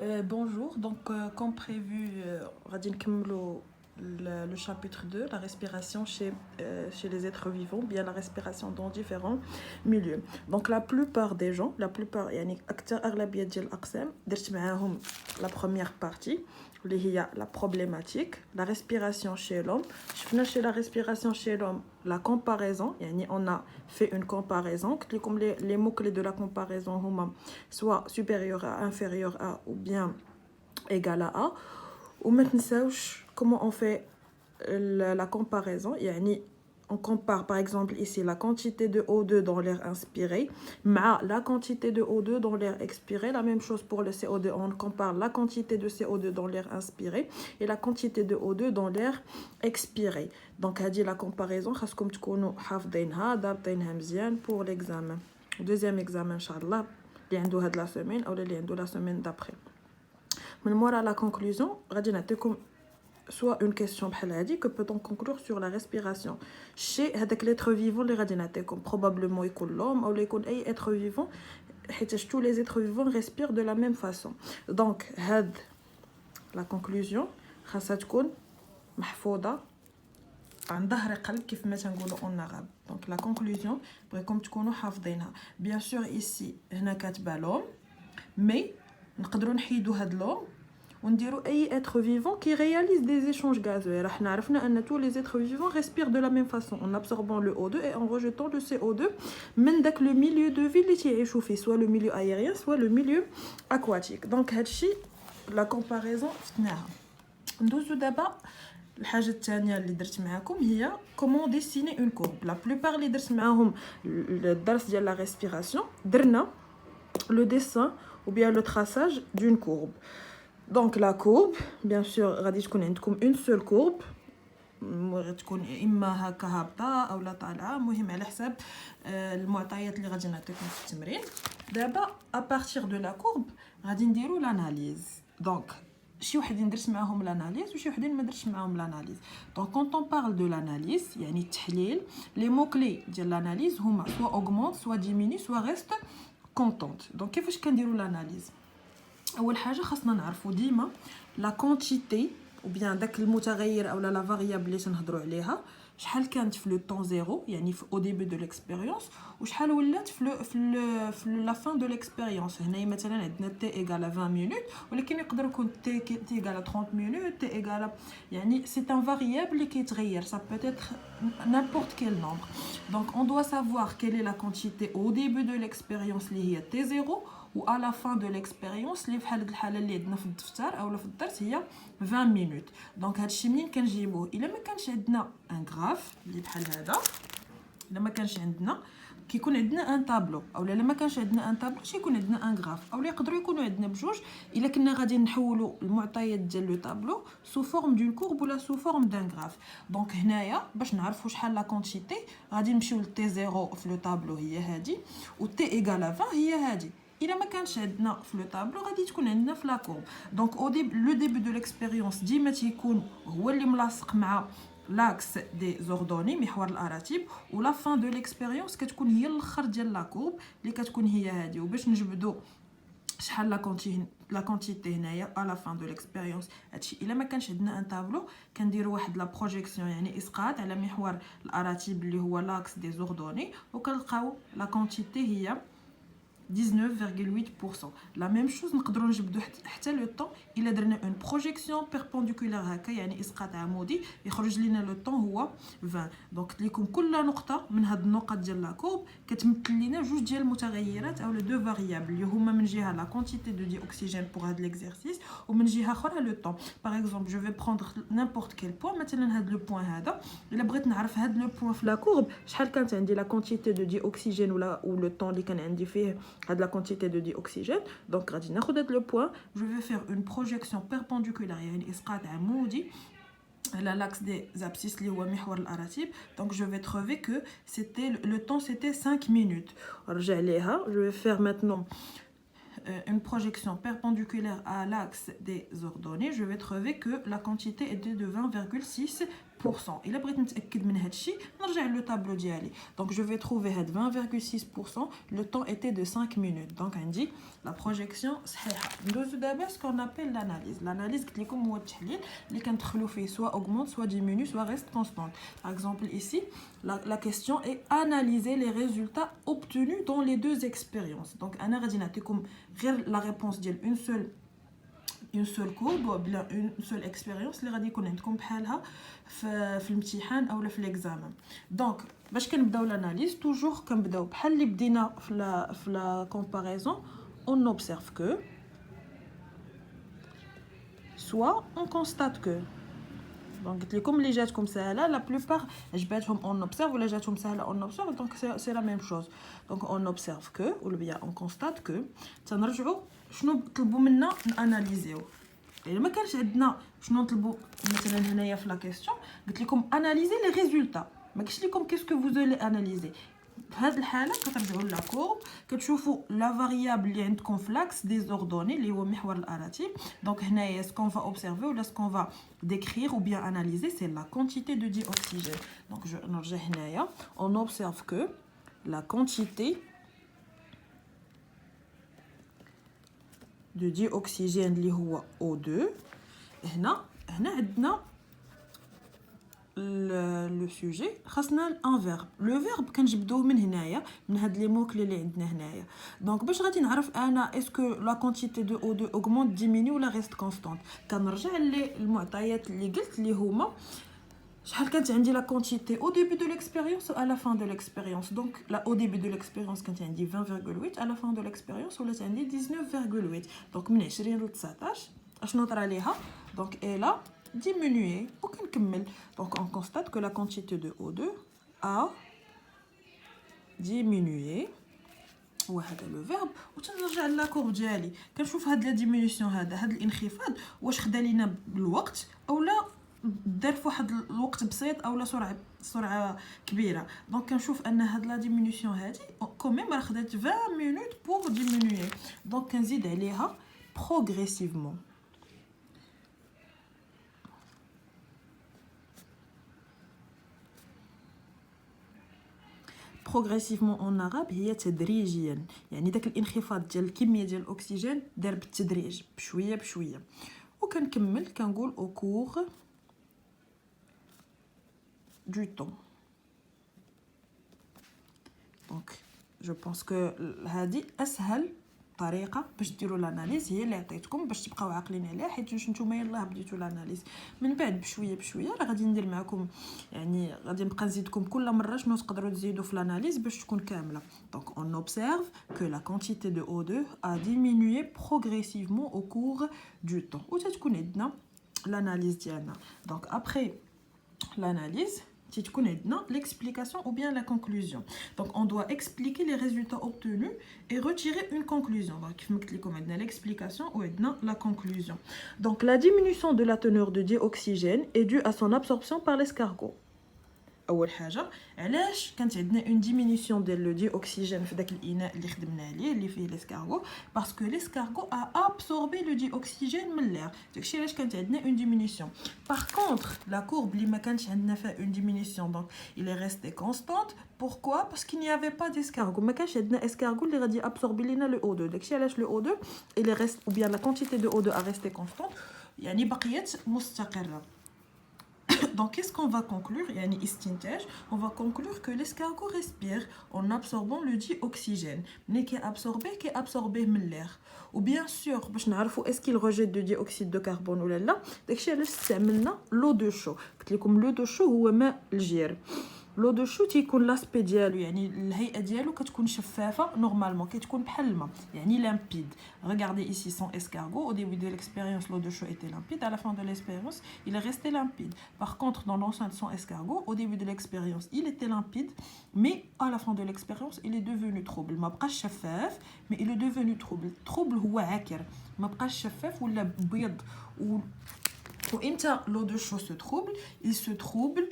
Bonjour, donc comme prévu, غادي نكملوا le chapitre 2, la respiration chez les êtres vivants, bien la respiration dans différents milieux. Donc la plupart des gens, يعني أكثر أغلبية ديال الأقسام درت معاهم la première partie اللي هي la problématique, la respiration chez l'homme. شفنا chez la respiration chez l'homme la comparaison, يعني on a fait une comparaison, comme les mots-clés de la comparaison هما soit supérieur à, inférieur à ou bien égal à A. Ou maintenant, comment on fait la comparaison, يعني on compare par exemple ici la quantité de O2 dans l'air inspiré mais la quantité de O2 dans l'air expiré. La même chose pour le CO2, on compare la quantité de CO2 dans l'air inspiré et la quantité de O2 dans l'air expiré. Donc هذه la comparaison خاصكم تكونوا حافظينها ضابطينها مزيان pour l'examen. Deuxième examen inchallah اللي عنده هاد la semaine ou اللي عنده la semaine d'après. من مورا la conclusion غادي نعطيكم soit une question بحال هادي que peut-on conclure sur la respiration chez هذاك l'être vivant اللي غادي نعطيكم probablement يكون l'homme ou يكون اي être vivant حيت tous les êtres vivants respirent de la même façon. Donc هاد la conclusion خاصها تكون محفوظه عن ظهر قلب كيف ما تنقولوا اون arabe. Donc la conclusion بغيكم تكونوا حافظينها. Bien sûr ici هنا كاتبه l'homme mais نقدروا نحيدوا هاد l'homme ونديروا اي être vivant qui réalise des échanges gazeux. راه حنا عرفنا ان tous les êtres vivants respirent de la même façon en absorbant le O2 et en rejetant le CO2 من داك le milieu de vie اللي تيعيشوا فيه, soit le milieu aérien soit le milieu aquatique. Donc هادشي la comparaison فتناها. ندوزو دابا الحاجه الثانيه اللي درت معاكم هي comment dessiner une courbe. La plupart اللي درت معاهم الدرس ديال la respiration درنا le dessin ou bien le traçage d'une courbe. Donc la courbe, bien sûr, غادي تكون عندكم une seule courbe. تكون اما هكا هابطه او لا طالعه, المهم على حساب المعطيات اللي غادي نعطيكم في التمرين. دابا à partir de la courbe غادي نديروا l'analyse. Donc شي وحدين درت معاهم l'analyse وشي وحدين ما درتش معاهم l'analyse. Donc quand on parle de l'analyse يعني التحليل, les mots clés ديال l'analyse هما soit augmente soit diminue soit reste constante. Donc كيفاش كنديروا l'analyse؟ اول حاجه خاصنا نعرفوا ديما لا كونتيتي او بيان داك المتغير او لا فاريابل اللي تنهضروا عليها شحال كانت في لو طون زيرو يعني في او ديبي دو ليكسبيريونس وشحال ولات في لا فان دو ليكسبيريونس. هنا مثلا عندنا تي ايغال 20 مينوت ولكن يقدر يكون تي ايغال 30 مينوت تي ايغال يعني سي ان فاريابل اللي كيتغير ça peut être n'importe quel nombre. Donc on doit savoir quelle est la quantité au début de l'expérience اللي هي تي زيرو و à la fin de l'expérience اللي بحال هاد الحاله اللي عندنا في الدفتر اولا في الدرس هي 20 مينوت. دونك هادشي منين كنجيبوه؟ الا ما كانش عندنا ان غراف اللي بحال هذا, الا ما كانش عندنا كيكون عندنا ان طابلو, اولا الا ما كانش عندنا ان طابلو يكون عندنا ان غراف, اولا يقدروا يكونوا عندنا بجوج الا كنا غادي نحولوا المعطيات ديال لو طابلو سو فورم دون كورب ولا سو فورم دان غراف. دونك هنايا باش نعرفوا شحال لا كونتيتي غادي نمشيو لتي زيرو في لو طابلو هي هادي و تي ايغال 20 هي هادي. الا ما كانش عندنا في لو طابلو غادي تكون عندنا في لا كورب. دونك او لو ديبي دو ليكسبيريونس ديما تيكون هو اللي ملاصق مع لاكس دي زوردوني محور الاراتيب, ولا فان دو ليكسبيريونس كتكون هي الاخر ديال لا كورب اللي كتكون هي هذه. وباش نجبدوا شحال لا كونتيتي هنايا على فان دو ليكسبيريونس هادشي الا ما كانش عندنا ان طابلو كنديروا واحد لا بروجيكسيون يعني اسقاط على محور الاراتيب اللي هو لاكس دي زوردوني وكنلقاو لا كونتيتي هي 19,8%. La même chose نقدروا نجبدوا حتى لو طون الا درنا اون بروجيكسيون بيربونديكولار هكا يعني اسقاط عمودي يخرج لنا لو طون هو 20. دونك ليكم كل نقطه من هاد النقط ديال لا كورب كتمثل لنا جوج ديال المتغيرات او دو فاريابل اللي هما من جهه لا كونتيتي دو دي اوكسيجين بور هاد ليكزارسيس ومن جهه اخرى لو طون. باغ اكزومبل جو في بروندر نيمبورت كيل بوين, مثلا هاد لو بوين هذا الا بغيت نعرف هاد لو بوين في لا كورب شحال كانت عندي لا كونتيتي دو دي اوكسيجين ولا لو طون اللي كان عندي فيه هاد la quantité de dioxygène. Donc غادي ناخذ هاد لو بوين, je vais faire une projection perpendiculaire يعني اسقاط عمودي على l'axe des abscisses اللي هو محور الاراتيب. Donc je vais trouver que c'était le temps c'était 5 minutes. نرجع ليها, je vais faire maintenant une projection perpendiculaire à l'axe des ordonnées. Je vais trouver que la quantité était de 20,6%. إلا بغيت نتأكد من هذا الشيء نرجع لو طابلو ديالي. دونك جو في تروفي هاد 20,6%. لو طون ايتي دو 5 minutes. دونك عندي لا بروجيكسيون صحيحه. ندوزو دابا سكون ابل لاناليز قلت لكم هو التحليل اللي كندخلوا فيه سوا اوغمونت سوا ديمينيو سوا ريست كونستانت. باغ اكزومبل ايسي la question est analyser les résultats obtenus dans les deux expériences. Donc انا غادي نعطيكم غير la réponse ديال une seule courbe ou bien une seule expérience اللي غادي يكون عندكم بحالها في الامتحان اولا في ليكزامان. دونك باش كنبداو لاناليز توجور كنبداو بحال اللي بدينا في لا كومباريزون. on observe que soit on constate que. دونك قلت لكم اللي جاتكم سهله لا بلوبار جباتهم اون اوبسيرف ولا جاتهم سهله اون اوبسيرف. دونك سي لا ميم شوز. دونك اون اوبسيرف كو ولا بيان اون كونستات كو. تنرجعوا شنو طلبوا منا ناناليزيو. الا ما كانش عندنا شنو نطلبوا مثلا هنايا في لا كيسيون قلت لكم اناليزي لي ريزولطا ما قلتش لكم كيسكو فو زولي اناليزي. في هذه الحاله كترجعوا لا كورب كتشوفوا لا فاريابل اللي عندكم في لاكس ديزوردوني اللي هو محور الاراتيب. دونك هنايا سكون فا اوبسيرفي ولا سكون فا décrire ou bien analyser c'est la quantité de dioxygène. Donc je نرجع هنايا on observe que la quantité de dioxygène اللي هو O2. هنا عندنا لو سوجي خاصنا ان فيرب. لو فيرب كنجبدوه من هنايا من هاد لي موكلي اللي عندنا هنايا. دونك باش غادي نعرف انا اسكو لا كونتيتي دو او دو اوغمونت ديميني ولا ريست كونستانت كنرجع للمعطيات اللي قلت اللي هما شحال كانت عندي لا كونتيتي او ديبي دو ليكسبيريونس و لا فان دو ليكسبيريونس. دونك لا او ديبي دو ليكسبيريونس كانت عندي 20,8 على فان دو ليكسبيريونس ولات عندي 19,8. دونك من 20 ل 19 اشنو طرا ليها دونك الا diminuer aucun كمل. donc on constate que la quantité de O2 a diminué وهذا لو فيرب. وتنرجع لا كورب ديالي كنشوف هاد لا ديمينيسيون هاد الانخفاض واش خدا لينا بالوقت اولا دار في واحد الوقت بسيط اولا سرعه كبيره. دونك كنشوف ان هاد لا ديمينيسيون هادي كوميم راه خدات 20 minutes pour diminuer. دونك كنزيد عليها progressivement. progressivement en arabe هي تدريجيا. يعني داك الانخفاض ديال الكميه ديال الاكسجين دار بالتدريج بشويه بشويه. وكنكمل كنقول au cours du temps. donc je pense que هذه اسهل طريقه باش ديروا الاناليز هي اللي عطيتكم باش تبقاو عاقلين عليها حيت نتوما يلاه بديتوا الاناليز. من بعد بشويه بشويه راه غادي ندير معكم يعني غادي نبقى نزيدكم كل مره شنو تقدروا تزيدوا في الاناليز باش تكون كامله. donc on observe que la quantité de O2 a diminué progressivement au cours du temps. وتتكون عندنا l'analyse ديالنا. donc après l'analyse تكون عندنا l'explication ou bien la conclusion. donc on doit expliquer les résultats obtenus et retirer une conclusion. donc كيف ما قلت لكم عندنا l'explication وعندنا la conclusion. donc la diminution de la teneur de dioxygène est due à son absorption par l'escargot. اول حاجه علاش كانت عندنا اون ديمينيسيون ديال لو ديوكسيجين في داك الاناء اللي خدمنا عليه اللي فيه ليسكارغو باسكو ليسكارغو ا ابسوربي لو ديوكسيجين من لير. داكشي علاش كانت عندنا اون ديمينيسيون. باغ كونطخ لا كورب اللي ما كانش عندنا فيها اون ديمينيسيون دونك il est resté constante. pourquoi parce qu'il n'y avait pas d'escargot. ما كانش عندنا اسكارغو اللي غادي ابسوربي لينا لو O2. داكشي علاش لو O2 il est reste ou bien la quantité de O2 a resté constante يعني بقيت مستقره. donc qu'est-ce qu'on va conclure يعني استنتاج on va conclure que l'escargot respire en absorbant le dioxygène. ملي كيابسوربيه من l'air. و bien sûr باش نعرفوا est-ce qu'il rejette de dioxyde de carbone ولا لا داكشي علاش استعملنا l'eau de chaux. قلت لكم l'eau de chaux هو ماء الجير. لو دو شو تيكون لاسبي ديالو يعني الهيئه ديالو كتكون شفافه نورمالمون كتكون بحال الماء يعني لامبيد. regardez ici son escargot au début de l'expérience l'eau de chaux était limpide. à la fin de l'expérience il est resté limpide. par contre dans l'enceinte de son escargot au début de l'expérience il était limpide mais à la fin de l'expérience il est devenu trouble. ما بقاش شفاف mais il est devenu trouble هو عاكر ما بقاش شفاف ولا بيض. وامتى l'eau de chaux se trouble il se trouble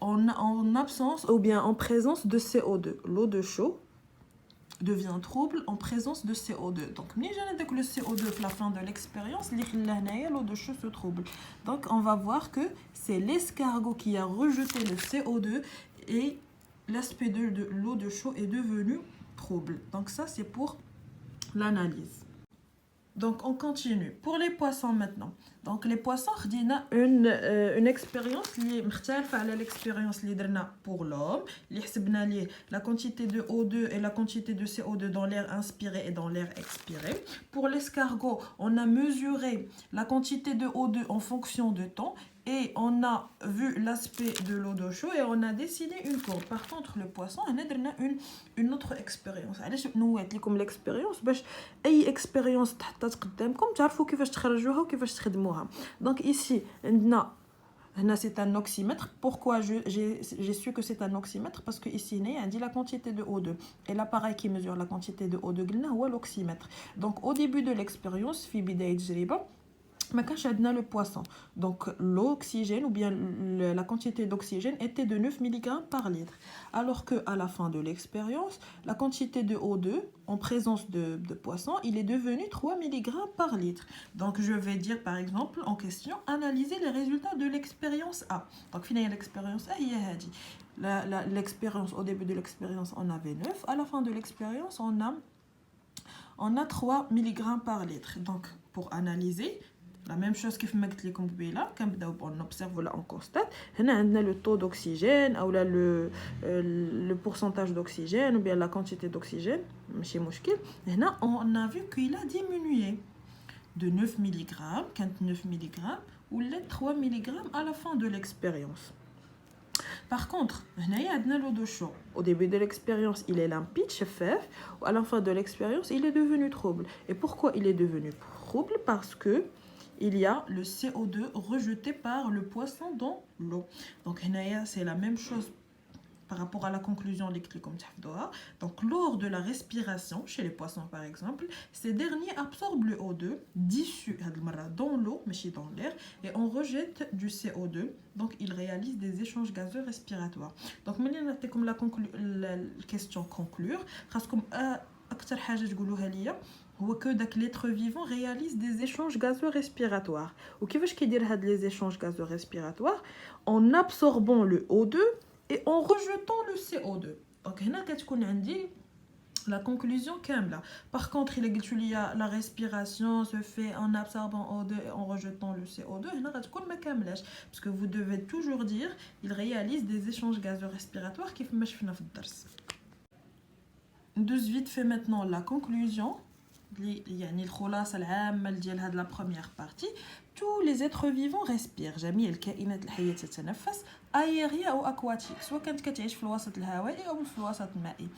en absence ou bien en présence de CO2. l'eau de chaux devient trouble en présence de CO2. Donc, avec le CO2 à la fin de l'expérience, l'eau de chaud se trouble. Donc, on va voir que c'est l'escargot qui a rejeté le CO2 et l'aspect de l'eau de chaud est devenu trouble. Donc, ça, c'est pour l'analyse. Donc, on continue. Pour les poissons maintenant. Donc, les poissons, on a une expérience qui est différente de l'expérience pour l'homme. La quantité de O2 et la quantité de CO2 dans l'air inspiré et dans l'air expiré. Pour l'escargot, on a mesuré la quantité de O2 en fonction de temps. Et on a vu l'aspect de l'eau de chaud et on a dessiné une courbe. Par contre, le poisson, on a une autre expérience. Nous avons l'expérience. أي expérience تحطات قدامكم تعرفوا كيفاش تخرجوها وكيفاش تخدموها. Donc ici, c'est un oxymètre. Pourquoi j'ai su que c'est un oxymètre? Parce que ici, on dit la quantité de O2. Et l'appareil qui mesure la quantité de O2, c'est l'oxymètre. Donc au début de l'expérience, في بداية التجربة ما كانش عندنا le poisson. Donc l'oxygène ou bien la quantité d'oxygène était de 9 mg par litre. Alors qu'à la fin de l'expérience, la quantité de O2 en présence de poisson, il est devenu 3 mg par litre. Donc je vais dire par exemple en question, analyser les résultats de l'expérience A. Donc finalement l'expérience A, il y a l'expérience, au début de l'expérience, on avait 9. À la fin de l'expérience, on a 3 mg par litre. Donc pour analyser, la même chose que on observe ou on constate. On a le taux d'oxygène ou le pourcentage d'oxygène ou bien la quantité d'oxygène. On a vu qu'il a diminué de 9 mg, 9 mg ou les 3 mg à la fin de l'expérience. Par contre, on a l'eau de chaud. Au début de l'expérience, il est limpide, chefef, ou à la fin de l'expérience, il est devenu trouble. Et pourquoi il est devenu trouble? Parce que il y a le CO2 rejeté par le poisson dans l'eau. Donc, c'est la même chose par rapport à la conclusion donc lors de la respiration chez les poissons par exemple, ces derniers absorbent le O2 dissu dans l'eau mais dans l'air et on rejette du CO2, donc ils réalisent des échanges gazeux respiratoires. Donc maintenant comme la question conclure comme اكثر حاجه تقولوها ليا هو que l'être vivant réalise des échanges gazeux respiratoires. وكيفاش كيدير هاد les échanges gazeux respiratoires? En absorbant le O2 et en rejetant le CO2. Donc هنا كتكون عندي la conclusion كامله. Par contre, il y a la respiration se fait en absorbant O2 et en rejetant le CO2. هنا غتكون ما كاملاش parce que vous devez toujours dire il réalise des échanges gazeux respiratoires كيف ما شفنا في الدرس. Douze vite fait maintenant la conclusion. يعني الخلاصة العامة ديال هاد la première partie. Tous les êtres vivants respirent. جميع الكائنات الحية تتنفس aérien ou aquatique. سواء كانت كتعيش في الوسط الهوائي أو في الوسط المائي.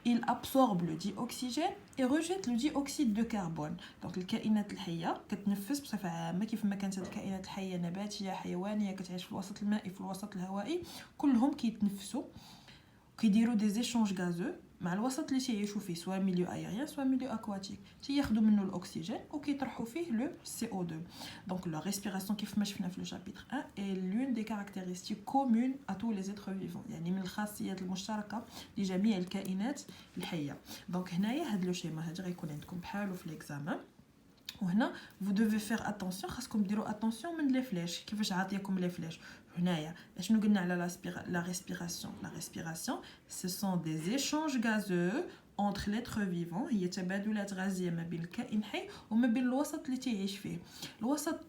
Il absorbe le dioxygène et rejette le dioxyde de carbone. Donc الكائنات الحية كتنفس بصفة عامة كيف ما كانت الكائنات الحية نباتية حيوانية كتعيش في الوسط المائي في الوسط الهوائي كلهم كيتنفسوا كيديروا des échanges gazeux مع الوسط اللي تيعيشوا فيه سواء ميليو aérien سواء ميليو aquatique تياخذوا منه الاكسجين وكيطرحوا فيه le CO2. Donc la respiration كيف ما شفنا في le chapitre 1 est l'une des caractéristiques communes à tous les êtres vivants. يعني من الخاصيات المشتركه لجميع الكائنات الحيه. Donc هنايا هذا لو شيما هذا غيكون عندكم بحالو في l'examen. وهنا vous devez faire attention خاصكم ديروا attention من لي فلاش كيفاش عاطيكم لي فلاش. هنايا اشنو قلنا على la respiration ce sont des échanges gazeux entre l'être vivant هي تبادلات غازيه ما بين الكائن حي وما بين الوسط اللي تعيش فيه. الوسط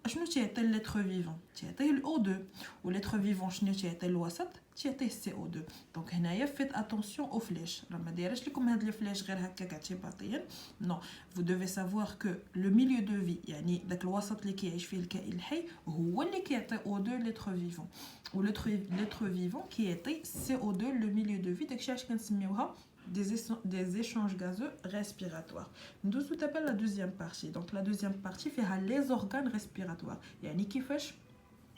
اشنو تيعطي l'être vivant تيعطيه الO2 و l'être vivant شنو تيعطي الوسط تيعطيه CO2. دونك هنايا فيت اتونسيون او فلاش راه ما دايرش لكم هاد لي فلاش غير هكا اعتباطيا. نو vous devez savoir que le milieu de vie يعني داك الوسط اللي كيعيش فيه الكائن الحي هو اللي كيعطي O2 l'être vivant و l'être vivant كيعطي CO2 le milieu de vie. داكشي علاش كنسميوها des échanges gazeux respiratoires. Nous appelle la deuxième partie. Donc la deuxième partie فيها les organes respiratoires يعني كيفاش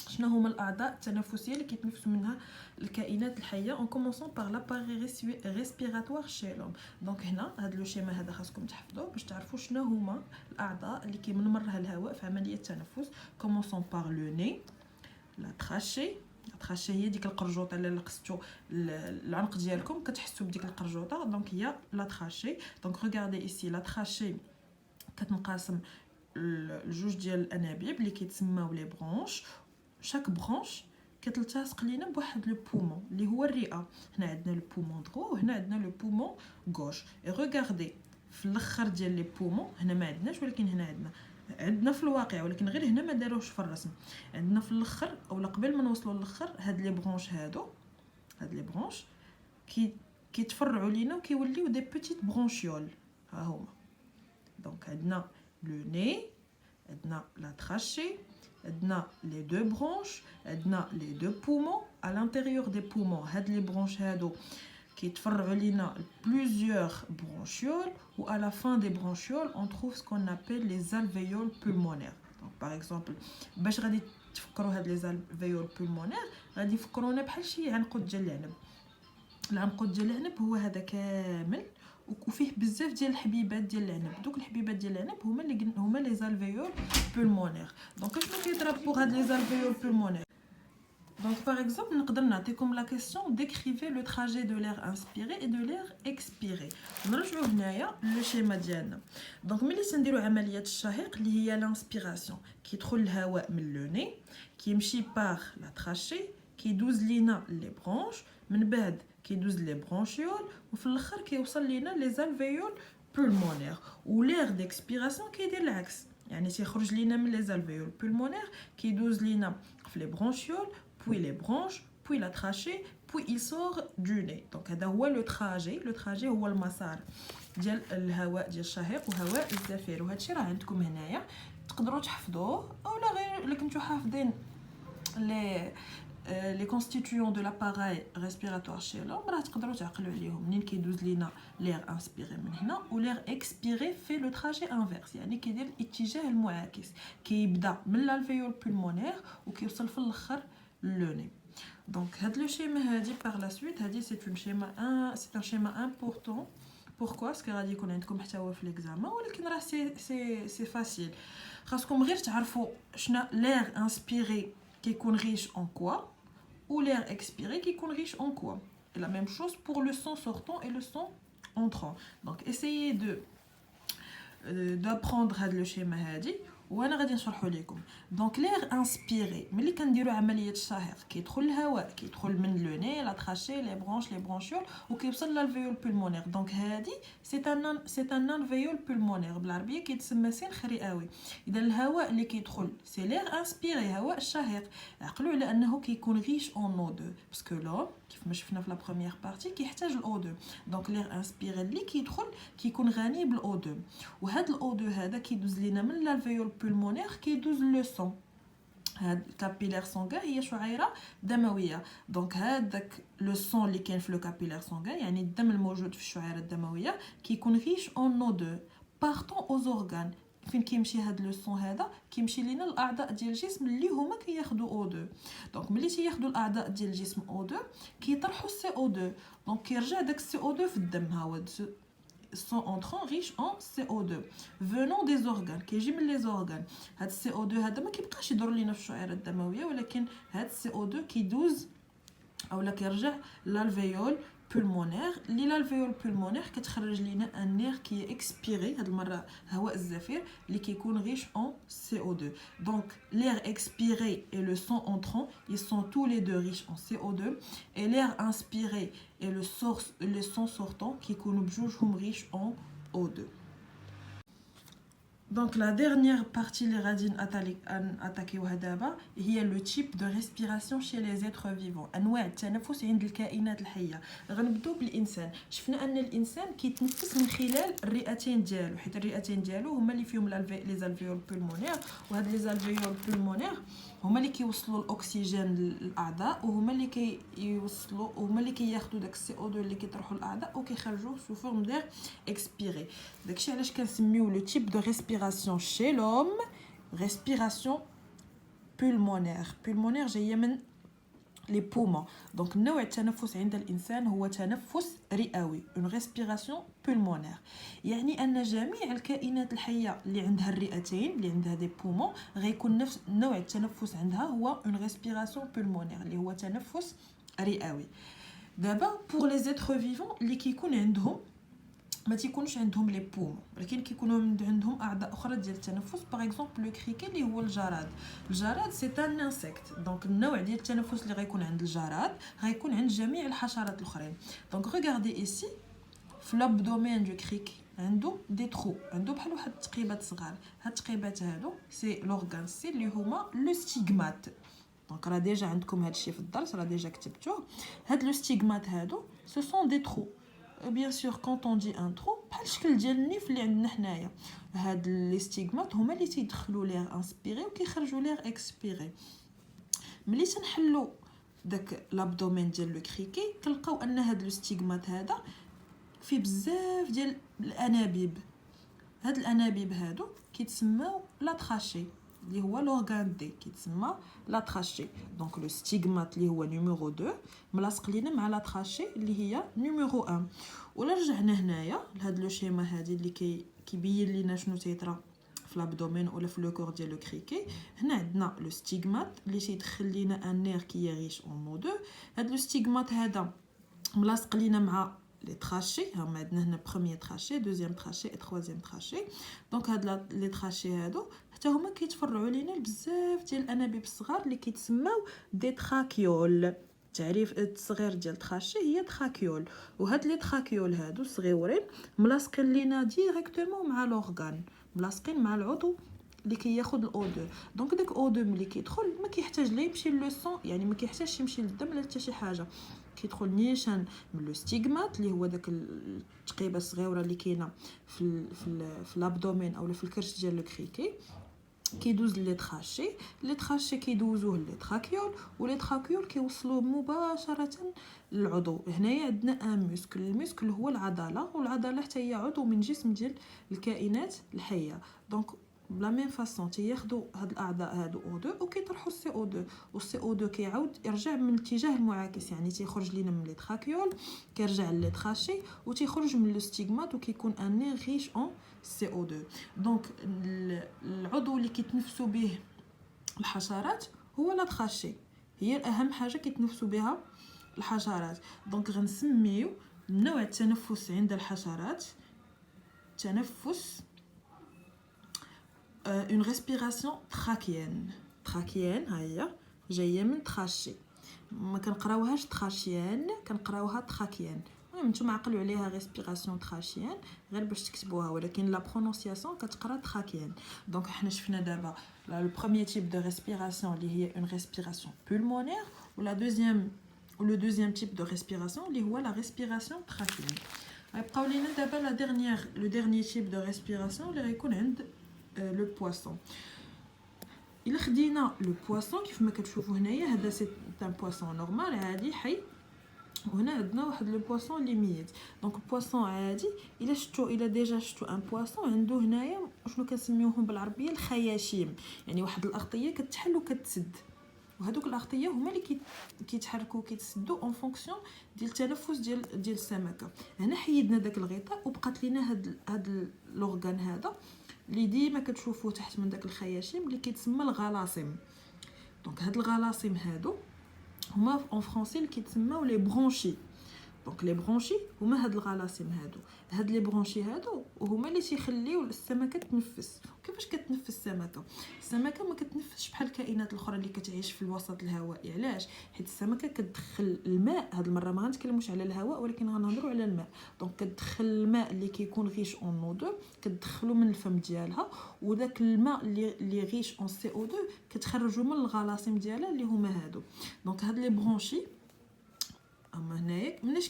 شنو هما الاعضاء التنفسيه اللي كيتنفسوا منها الكائنات الحيه en commençant par l'appareil respiratoire chez l'homme. دونك هنا هذا لو شيما هذا خاصكم تحفظوه باش تعرفوا شنو هما الاعضاء اللي كيمرها الهواء في عمليه التنفس. Commençons par le nez, la trachée, تراشي هي ديك القرجوطه اللي لقستو العنق ديالكم كتحسوا بديك القرجوطه دونك هي لا تراشي. دونك ريغاردي ايسي لا تراشي كتنقسم الجوج ديال الانابيب اللي كيتسماو لي برونش. شاك برونش كتلتصق لينا بواحد لو بومون اللي هو الرئه. هنا عندنا لو بومون درو وهنا عندنا لو بومون غوش. اي ريغاردي في الاخر ديال لي بومون هنا ما عندناش ولكن هنا عندنا في الواقع ولكن غير هنا ما داروش في الرسم. عندنا في الاخر اولا قبل ما نوصلوا للاخر هاد لي برونش هاد لي برونش كيتفرعوا لينا وكيوليو دي بوتيت برونشيول. ها هما دونك عندنا لو ني عندنا لا تراشي عندنا لي دو برونش عندنا لي دو بومون. à l'intérieur des poumons هاد لي برونش هادو كيتفرعوا لينا plusieurs bronchioles ou à la fin des bronchioles on trouve ce qu'on appelle les alvéoles pulmonaires. donc par exemple باش غادي تفكروا هاد les alvéoles pulmonaires غادي يفكرونا بحال شي عنقود ديال العنب. العنقود ديال العنب هو هذا كامل وفيه بزاف ديال الحبيبات ديال العنب. دوك الحبيبات ديال العنب هما لي زالفيول بولمونير. دونك شنو كيضرب بوغ هاد لي زالفيول بولمونير؟ Donc par exemple, nous avons la question d'écrivez le trajet de l'air inspiré et de l'air expiré. نرجعوا هنايا لو شيما ديالنا. دونك ملي تنديروا عمليه الشهيق اللي هي لانسبيراسيون كيدخل الهواء من لو ني كيمشي باغ لا تراشي كيدوز لينا لي برونش من بعد كيدوز لي برونشيول وفي الاخر كيوصل لينا لي زالفيول بولمونير. ولير ديكسبيراسيون كيدير العكس يعني تيخرج لينا من لي زالفيول بولمونير كيدوز لينا في لي برونشيول puis les branches, puis la trachée, puis il sort du nez. Donc هذا هو لو تراجي. لو تراجي هو المسار ديال الهواء ديال الشهيق وهواء الزفير. وهذا الشيء راه عندكم هنايا تقدروا تحفظوه اولا غير الا كنتو حافظين لي كونستيتيون دو لاباراي ريسبيراتوار شي لوم راه تقدروا تعقلوا عليهم. منين كيدوز لينا لير انسبيري من هنا ولير اكسبيري في لو تراجي انفيرس يعني كيدير الاتجاه المعاكس كيبدا من الالفيول بولمونير وكيوصل في الاخر le nez. Donc le schéma هادي par la suite هادي c'est un schéma important. Pourquoi parce que غادي يكون عندكم حتى هو في l'examen ولكن راه c'est facile. خاصكم غير تعرفوا شنا l'air inspiré كيكون riche en quoi ou l'air expiré كيكون riche en quoi. Et la même chose pour le son sortant et le son entrant. Donc essayez d'apprendre هاد le schéma هادي وانا غادي نشرحه لكم. دونك لير انسبيري ملي كنديروا عمليه الشهيق كيدخل الهواء كيدخل من لو ني لا تراشي لي برونش لي برونشيول وكيوصل للفيول بولمونير. دونك هادي سي ان الفيول بولمونير بالعربيه كيتسمى سين خريئوي. اذا الهواء اللي كيدخل سي لير انسبيري هواء الشهيق. عقلوا على انه كيكون ريش اون او 2 باسكو لو كيف ما شفنا في لا بروميير بارتي كيحتاج الاو 2. دونك لير انسبيري اللي كيدخل كيكون غني بالاو 2 وهذا الاو 2 هذا كيدوز لينا من الفيول pulmonaire كيدوز لو سون. هاد الكابيلير سونغان هي شعيره دمويه. دونك هذاك لو سون اللي كاين في لو كابيلير سونغان يعني الدم الموجود في الشعيره الدمويه كيكون ريش اون او 2 بارطون او زورغان. فين كيمشي هاد لو سون هذا كيمشي لينا الاعضاء ديال الجسم اللي هما كياخذوا او 2. دونك ملي تياخذوا الاعضاء ديال الجسم او 2 كيطرحوا السي او 2 دونك كيرجع داك السي او 2 في الدم. ها هو sont entrant riche en CO2 venant des organes كيجي من لي زورغان. هاد CO2 هذا ما كيبقاش يدور لينا في الشعيره الدمويه ولكن هاد CO2 كيدوز اولا كيرجع لالفيول pulmonaire اللي l'alvéole pulmonaire كتخرج لينا ان نير كي اكسبيري هاد المره هواء الزفير اللي كيكون ريش en CO2. donc l'air expiré et le son entrant ils sont tous les deux riches en CO2 et l'air inspiré et le son sortant كيكونوا بجوجهم riches en O2. Donc la dernière partie les radines attaquer دابا هي le type de respiration chez les êtres vivants. انواع التنفس عند الكائنات الحيه. غنبداو بالانسان. شفنا ان الانسان كيتنفس من خلال الرئتين ديالو حيت الرئتين ديالو هما اللي فيهم لي زالفيول بولمونير وهاد لي زالفيول بولمونير هما اللي كيوصلوا الاكسجين للاعضاء وهما اللي كيوصلوا هما اللي كياخذوا داك السي او 2 اللي كيطرحوا الاعضاء وكيخرجوه سو فورم دير اكسبيري. داكشي علاش كنسميو لو تيب دو respiration chez l'homme respiration pulmonaire. pulmonaire جايه من les poumons. Donc نوع التنفس عند الإنسان هو تنفس رئوي une respiration pulmonaire. يعني أن جميع الكائنات الحية اللي عندها الرئتين اللي عندها دي بومون غيكون نفس نوع التنفس عندها هو une respiration pulmonaire اللي هو تنفس رئوي. دابا pour les êtres vivants اللي كيكون عندهم ما تيكونش عندهم لي بومون ولكن كيكونوا عندهم اعضاء اخرى ديال التنفس باغ اكزومبل لو كريكي اللي هو الجراد سي ان انسيكت. دونك النوع ديال التنفس اللي غيكون عند الجراد غيكون عند جميع الحشرات الاخرين. دونك ريغاردي ايسي في لابدومين دو كريكي عنده دي ترو عنده بحال واحد التقيبات صغار. هاد التقيبات هادو سي لورغان سي اللي هما لو ستيغمات. دونك راه ديجا عندكم هاد الشيء في الدرس راه ديجا كتبتوه. هاد لو ستيغمات هادو سو سون دي ترو. bien sûr quand on dit un trou بحال الشكل ديال النيف اللي عندنا حنايا. هاد لي ستيغمات هما اللي تيدخلوا ليه انسبيري وكيخرجوا ليه اكسبيري. ملي تنحلوا داك لابدومين ديال لو كريكي كنلقاو ان هاد لو ستيغمات هذا فيه بزاف ديال الانابيب. هاد الانابيب هادو كيتسموا لا تراشي اللي هو لورغان دي كيتسمى لا تراشي. دونك لو ستيغمات اللي هو نيميرو 2 ملاصق لينا مع لا تراشي اللي هي نيميرو 1. ولا رجعنا هنايا لهاد لو شيما هادي اللي كيبين لينا شنو تيطرا في لابدومين ولا في لو كور ديال لو كريكي. هنا عندنا لو ستيغمات اللي تيدخل لينا ان نير كي ريش اون مو 2. هاد لو ستيغمات هذا ملاصق لينا مع لي تراشي. هما عندنا هنا بروميير تراشي دوزيام تراشي اي تروازيام تراشي. دونك هاد لي تراشي هادو حتى هما كيتفرعوا لينا بزاف ديال الانابيب الصغار اللي كيتسموا دي تراكيول. تعريف الصغير ديال تراشي هي تراكيول. وهاد لي تراكيول هادو صغيورين ملاصقين لينا ديريكتومون مع لورغان ملاصقين مع العضو اللي كياخذ الاو 2. دونك داك او 2 ملي كيدخل ما كيحتاج لا يمشي لو سون يعني ما كيحتاجش يمشي للدم لا حتى شي حاجه. كيدخل نيشان من لو ستيغمات اللي هو داك التقيبه الصغيره اللي كاينه في لابدومين اولا في الكرش ديال لو كريكي. كيدوز لي تراشي كيدوزوه لي تراكيول ولي تراكيول كيوصلوا مباشره للعضو. هنايا عندنا ان موسكل. الموسكل هو العضله والعضله حتى هي عضو من جسم ديال الكائنات الحيه. دونك بلا ميم فاصون تياخذوا هاد الاعضاء هادو او 2 وكيطرحوا السي او 2 والسي او 2 كيعاود يرجع من الاتجاه المعاكس يعني تيخرج لينا من لي تراكيول كيرجع لي تراشي وتيخرج من لو ستيغمات وكيكون ان نير ريش اون سي او 2. دونك العضو اللي كيتنفسوا به الحشرات هو لا تراشي هي الاهم حاجه كيتنفسوا بها الحشرات. دونك غنسميو نوع التنفس عند الحشرات تنفس une respiration trachéenne. trachéenne هي جايه من تراشي. ما كنقراوهاش تراشيان كنقراوها تراكيان. المهم نتوما عقلوا عليها ريسبيراسيون تراشيان غير باش تكتبوها ولكن لا برونونسياسيون كتقرا تراكيان. دونك حنا شفنا دابا لو بروميير تيب دو ريسبيراسيون اللي هي une respiration pulmonaire ولا دوزيام لو دوزيام تيب دو ريسبيراسيون اللي هو لا ريسبيراسيون تراكيان. غيبقاو لينا دابا لو ديرنيير تيب دو ريسبيراسيون اللي غيكون عند لو بواسون. الا خدينا لو بواسون كيف ما كتشوفوا هنايا هذا سي ان بواسون نورمال عادي حي وهنا عندنا واحد لو بواسون لي ميت. دونك البواسون عادي الا ديجا شفتوا ان بواسون عنده هنايا شنو كنسميوهم بالعربيه الخياشيم يعني واحد الاغطيه كتحل وكتسد وهذوك الاغطيه هما اللي كيتحركوا كيتسدوا اون فونكسيون ديال التنفس ديال السمكه. هنا حيدنا داك الغطاء وبقات لينا هاد لورغان هذا اللي ديما كتشوفوه تحت من داك الخياشيم اللي كيتسمى الغلاصم. دونك هاد الغلاصم هادو هما اون فرونسي اللي كيتسموا لي برونشي. دونك لي برونشي هما هاد الغلاصم هادو. هاد لي برونشي هادو هما اللي تيخليو السمكه تنفس. كيفاش كتنفس السمكه ما كتنفسش بحال الكائنات الاخرى اللي كتعيش في الوسط الهوائي. علاش؟ حيت السمكه كتدخل الماء. هاد المره ما غنتكلموش على الهواء ولكن غنهضروا على الماء. دونك كتدخل الماء اللي كيكون غيش اون او 2 كتدخلو من الفم ديالها وداك الماء اللي غيش اون سي او 2 كتخرجوا من الغلاصم ديالها اللي هما هادو. دونك هاد لي برونشي اما هنايا مناش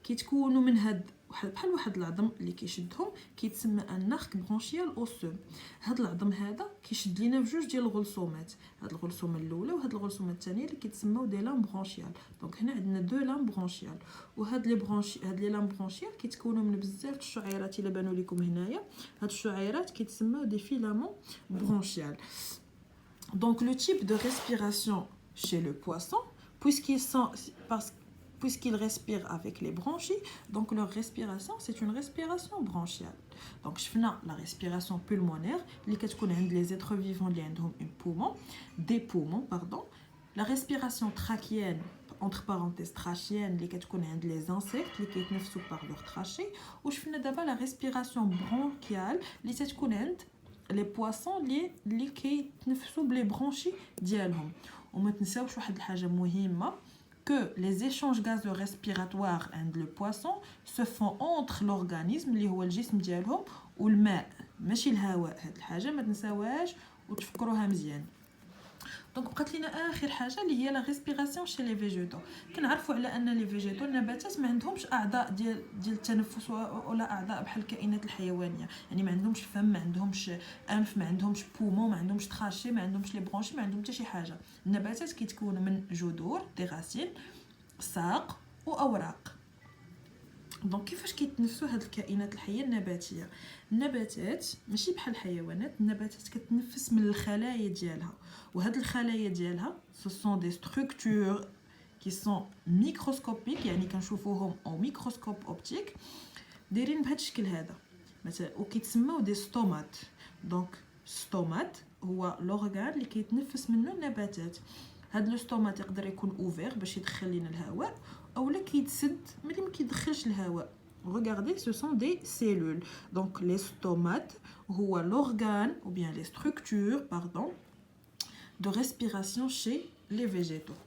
كيتكونوا من هاد بحال واحد العظم اللي كيشدهم كيتسمى ان ارك برونشيال اوسو. هاد العظم هذا كيشد لينا بجوج ديال الغلصومات. هاد الغلصومه الاولى وهاد الغلصومه الثانيه اللي كيتسموا دي لام برونشيال. دونك هنا عندنا دو لام برونشيال وهاد لي هاد لي لام برونشيال كيتكونوا من بزاف الشعيرات. الا بانوا لكم هنايا هاد الشعيرات كيتسموا دي فيلامون برونشيال. دونك لو تيب دو ريسبيراسيون chez le poisson puisqu'ils sont, parce, puisqu'ils respirent avec les bronchies, donc leur respiration, c'est une respiration bronchiale. Donc, je fais la respiration pulmonaire, les êtres vivants, des poumons, pardon. La respiration trachéenne, entre parenthèses trachéenne, les insectes, qui sont par leur trachée. Ou je fais d'abord la respiration bronchiale, les poissons, qui sont les bronchies ديالهم. وما تنساوش واحد الحاجة مهمة que les échanges gazeux respiratoires عند le poisson se font entre l'organisme اللي هو الجسم ديالهم والماء ماشي الهواء. هاد الحاجة ما تنساوهاش وتفكروها مزيان. دونك بقات لينا اخر حاجه اللي هي لا ريسبيراسيون شي لي فيجيتو. كنعرفوا على ان لي فيجيتو النباتات ما عندهمش اعضاء ديال التنفس ولا اعضاء بحال الكائنات الحيوانيه، يعني ما عندهمش فم، ما عندهمش انف، ما عندهمش بومون، ما عندهمش تراشي، ما عندهمش لي برونشي، ما عندهم حتى شي حاجه. النباتات كيتكونوا من جذور دي راسين، ساق واوراق. دونك كيفاش كيتنفسوا هاد الكائنات الحيه النباتيه؟ النباتات ماشي بحال الحيوانات، النباتات كتنفس من الخلايا ديالها، وهاد الخلايا ديالها ce sont des structures qui sont microscopiques، يعني كنشوفوهم او ميكروسكوب اوبتيك دايرين بهاد الشكل هذا مثلا، وكيتسموا دي ستومات. دونك ستومات هو لورغان اللي كيتنفس منه النباتات. هاد لو ستومات يقدر يكون اوفير باش يدخل لينا الهواء، اولا كيتسد ملي ما كيدخلش الهواء. Regardez, ce sont des cellules. Donc les stomates هو l'organe ou bien les structures, pardon, de respiration chez les végétaux.